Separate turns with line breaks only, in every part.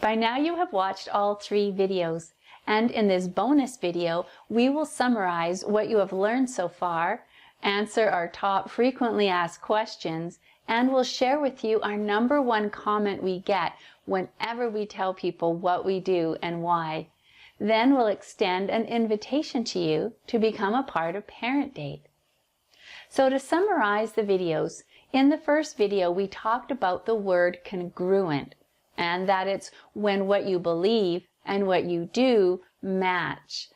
By now you have watched all 3 videos, and in this bonus video, we will summarize what you have learned so far, answer our top frequently asked questions, and we'll share with you our #1 comment we get whenever we tell people what we do and why. Then we'll extend an invitation to you to become a part of Parent Date. So to summarize the videos, in the first video we talked about the word congruent, and that it's when what you believe and what you do match.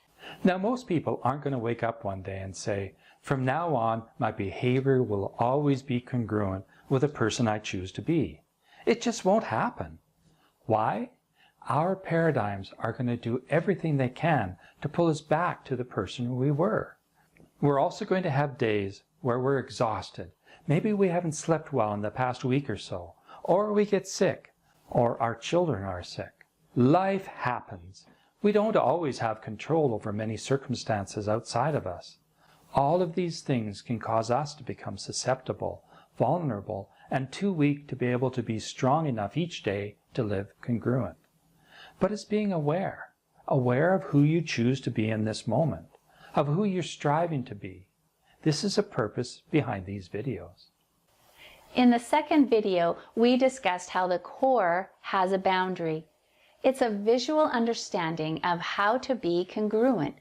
Now, most people aren't going to wake up one day and say, from now on, my behavior will always be congruent with the person I choose to be. It just won't happen. Why? Our paradigms are going to do everything they can to pull us back to the person we were. We're also going to have days where we're exhausted. Maybe we haven't slept well in the past week or so, or we get sick, or our children are sick. Life happens. We don't always have control over many circumstances outside of us. All of these things can cause us to become susceptible, vulnerable, and too weak to be able to be strong enough each day to live congruent. But it's being aware of who you choose to be in this moment, of who you're striving to be. This is a purpose behind these videos.
In the second video, we discussed how the core has a boundary. It's a visual understanding of how to be congruent.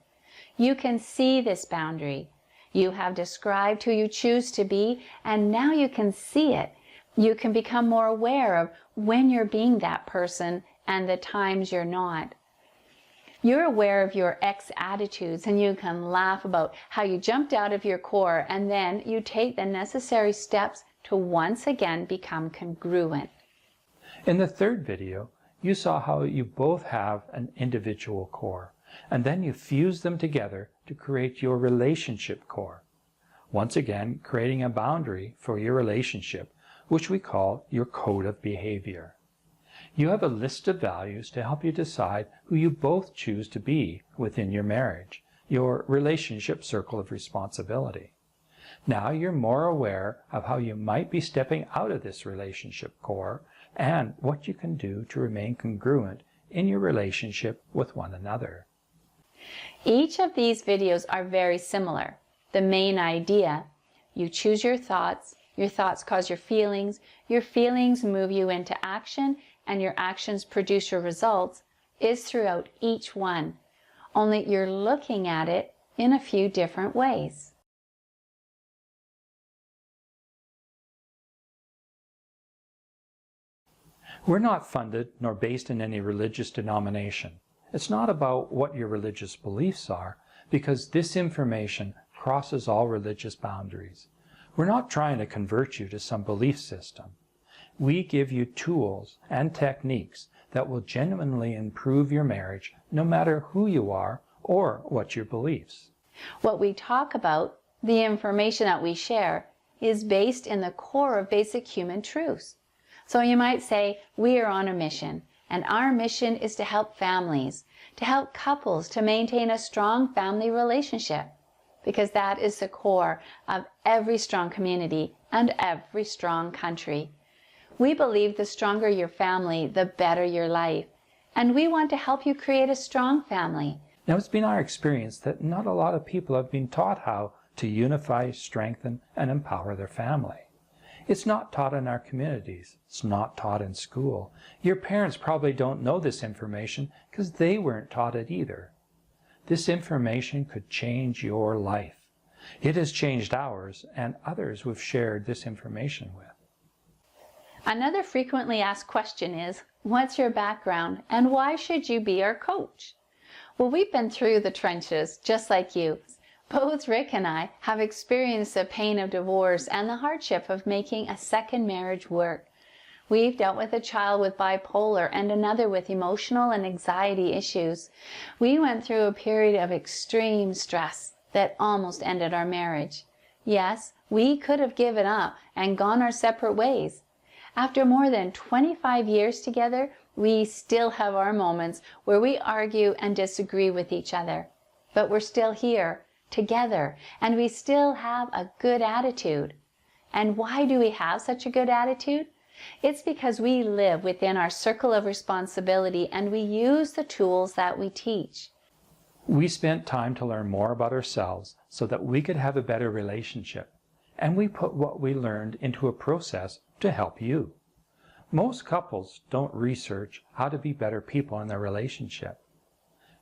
You can see this boundary. You have described who you choose to be, and now you can see it. You can become more aware of when you're being that person and the times you're not. You're aware of your ex-attitudes, and you can laugh about how you jumped out of your core, and then you take the necessary steps to once again become congruent.
In the third video, you saw how you both have an individual core, and then you fuse them together to create your relationship core. Once again, creating a boundary for your relationship, which we call your code of behavior. You have a list of values to help you decide who you both choose to be within your marriage, your relationship circle of responsibility. Now you're more aware of how you might be stepping out of this relationship core and what you can do to remain congruent in your relationship with one another.
Each of these videos are very similar. The main idea: you choose your thoughts cause your feelings move you into action, and your actions produce your results, is throughout each one. Only you're looking at it in a few different ways.
We're not funded nor based in any religious denomination. It's not about what your religious beliefs are, because this information crosses all religious boundaries. We're not trying to convert you to some belief system. We give you tools and techniques that will genuinely improve your marriage, no matter who you are or what your beliefs.
What we talk about, the information that we share, is based in the core of basic human truths. So you might say, we are on a mission, and our mission is to help families, to help couples to maintain a strong family relationship, because that is the core of every strong community and every strong country. We believe the stronger your family, the better your life, and we want to help you create a strong family.
Now, it's been our experience that not a lot of people have been taught how to unify, strengthen, and empower their family. It's not taught in our communities. It's not taught in school. Your parents probably don't know this information because they weren't taught it either. This information could change your life. It has changed ours and others we've shared this information with.
Another frequently asked question is, what's your background and why should you be our coach? Well, we've been through the trenches just like you. Both Rick and I have experienced the pain of divorce and the hardship of making a second marriage work. We've dealt with a child with bipolar and another with emotional and anxiety issues. We went through a period of extreme stress that almost ended our marriage. Yes, we could have given up and gone our separate ways. After more than 25 years together, we still have our moments where we argue and disagree with each other. But we're still here, together, and we still have a good attitude. And why do we have such a good attitude? It's because we live within our circle of responsibility and we use the tools that we teach.
We spent time to learn more about ourselves so that we could have a better relationship, and we put what we learned into a process to help you. Most couples don't research how to be better people in their relationship.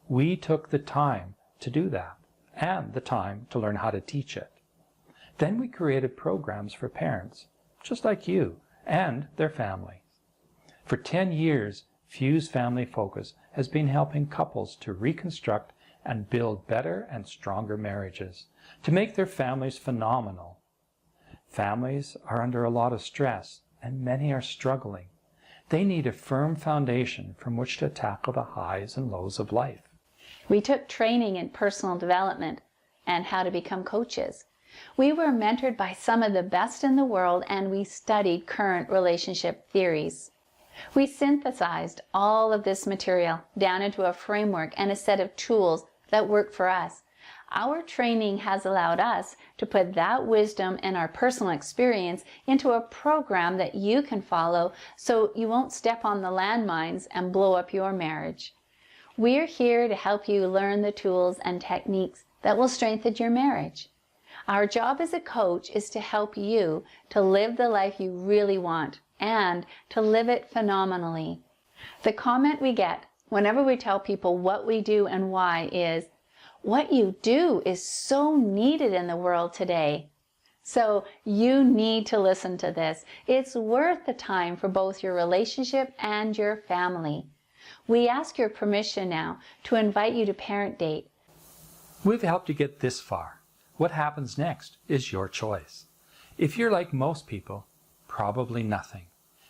We took the time to do that, and the time to learn how to teach it. Then we created programs for parents, just like you, and their family. For 10 years, Fuse Family Focus has been helping couples to reconstruct and build better and stronger marriages, to make their families phenomenal. Families are under a lot of stress, and many are struggling. They need a firm foundation from which to tackle the highs and lows of life.
We took training in personal development and how to become coaches. We were mentored by some of the best in the world, and we studied current relationship theories. We synthesized all of this material down into a framework and a set of tools that work for us. Our training has allowed us to put that wisdom and our personal experience into a program that you can follow so you won't step on the landmines and blow up your marriage. We're here to help you learn the tools and techniques that will strengthen your marriage. Our job as a coach is to help you to live the life you really want and to live it phenomenally. The comment we get whenever we tell people what we do and why is, "What you do is so needed in the world today." So you need to listen to this. It's worth the time for both your relationship and your family. We ask your permission now to invite you to Parent Date.
We've helped you get this far. What happens next is your choice. If you're like most people, probably nothing.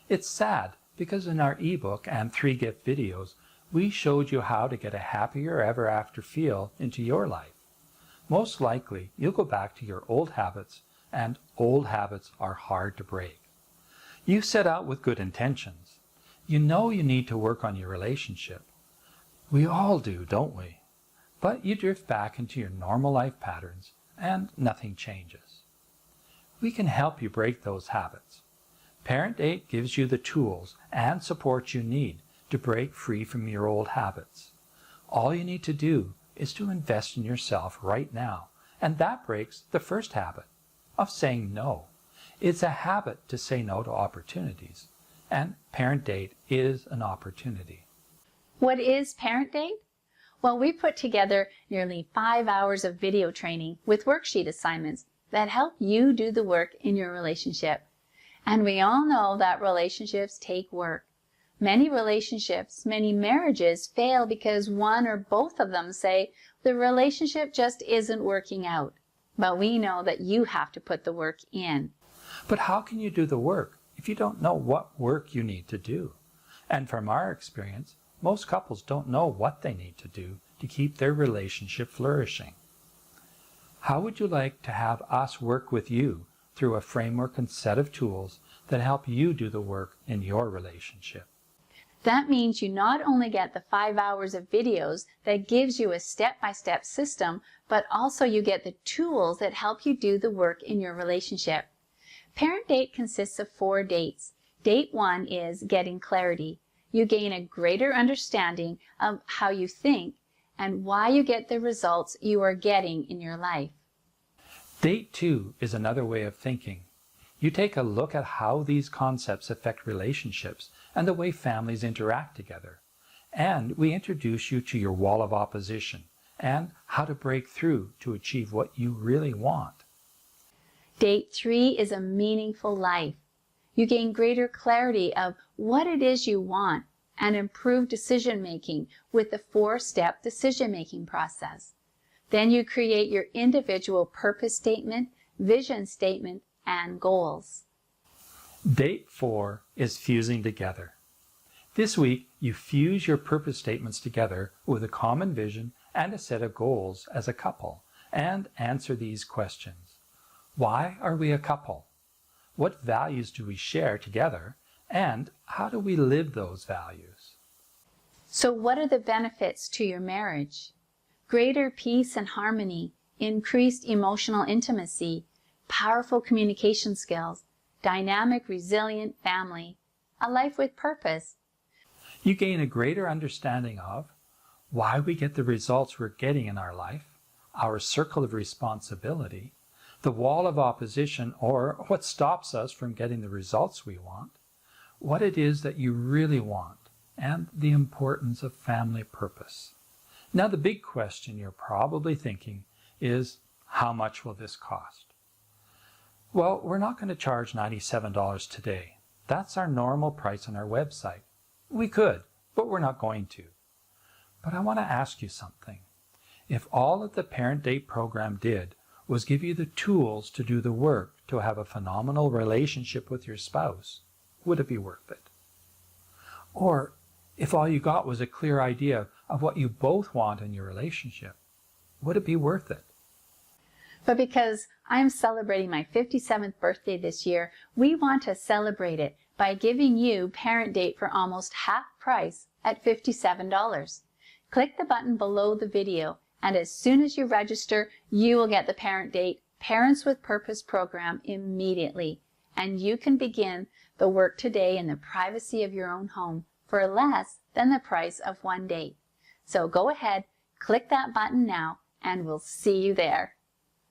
It's sad because in our ebook and 3-gift videos, we showed you how to get a happier ever after feel into your life. Most likely, you'll go back to your old habits, and old habits are hard to break. You set out with good intentions. You know you need to work on your relationship. We all do, don't we? But you drift back into your normal life patterns, and nothing changes. We can help you break those habits. Parent Date gives you the tools and support you need to break free from your old habits. All you need to do is to invest in yourself right now, and that breaks the first habit of saying no. It's a habit to say no to opportunities, and Parent Date is an opportunity.
What is Parent Date? Well, we put together nearly 5 hours of video training with worksheet assignments that help you do the work in your relationship. And we all know that relationships take work. Many relationships, many marriages fail because one or both of them say the relationship just isn't working out. But we know that you have to put the work in.
But how can you do the work if you don't know what work you need to do? And from our experience, most couples don't know what they need to do to keep their relationship flourishing. How would you like to have us work with you through a framework and set of tools that help you do the work in your relationship?
That means you not only get the 5 hours of videos that gives you a step-by-step system, but also you get the tools that help you do the work in your relationship. Parent Date consists of 4 dates. Date 1 is getting clarity. You gain a greater understanding of how you think and why you get the results you are getting in your life.
Date 2 is another way of thinking. You take a look at how these concepts affect relationships and the way families interact together. And we introduce you to your wall of opposition and how to break through to achieve what you really want.
Date 3 is a meaningful life. You gain greater clarity of what it is you want and improve decision-making with the 4-step decision-making process. Then you create your individual purpose statement, vision statement, and goals.
Date 4 is fusing together. This week, you fuse your purpose statements together with a common vision and a set of goals as a couple, and answer these questions. Why are we a couple? What values do we share together? And how do we live those values?
So what are the benefits to your marriage? Greater peace and harmony, increased emotional intimacy, powerful communication skills, dynamic, resilient family, a life with purpose.
You gain a greater understanding of why we get the results we're getting in our life, our circle of responsibility, the wall of opposition, or what stops us from getting the results we want, what it is that you really want, and the importance of family purpose. Now the big question you're probably thinking is, how much will this cost? Well, we're not going to charge $97 today. That's our normal price on our website. We could, but we're not going to. But I want to ask you something. If all that the Parent Date program did was give you the tools to do the work to have a phenomenal relationship with your spouse, would it be worth it? Or if all you got was a clear idea of what you both want in your relationship, would it be worth it?
But because I'm celebrating my 57th birthday this year, we want to celebrate it by giving you Parent Date for almost half price at $57. Click the button below the video, and as soon as you register, you will get the Parent Date Parents with Purpose program immediately, and you can begin the work today in the privacy of your own home for less than the price of one date. So go ahead, click that button now, and we'll see you there.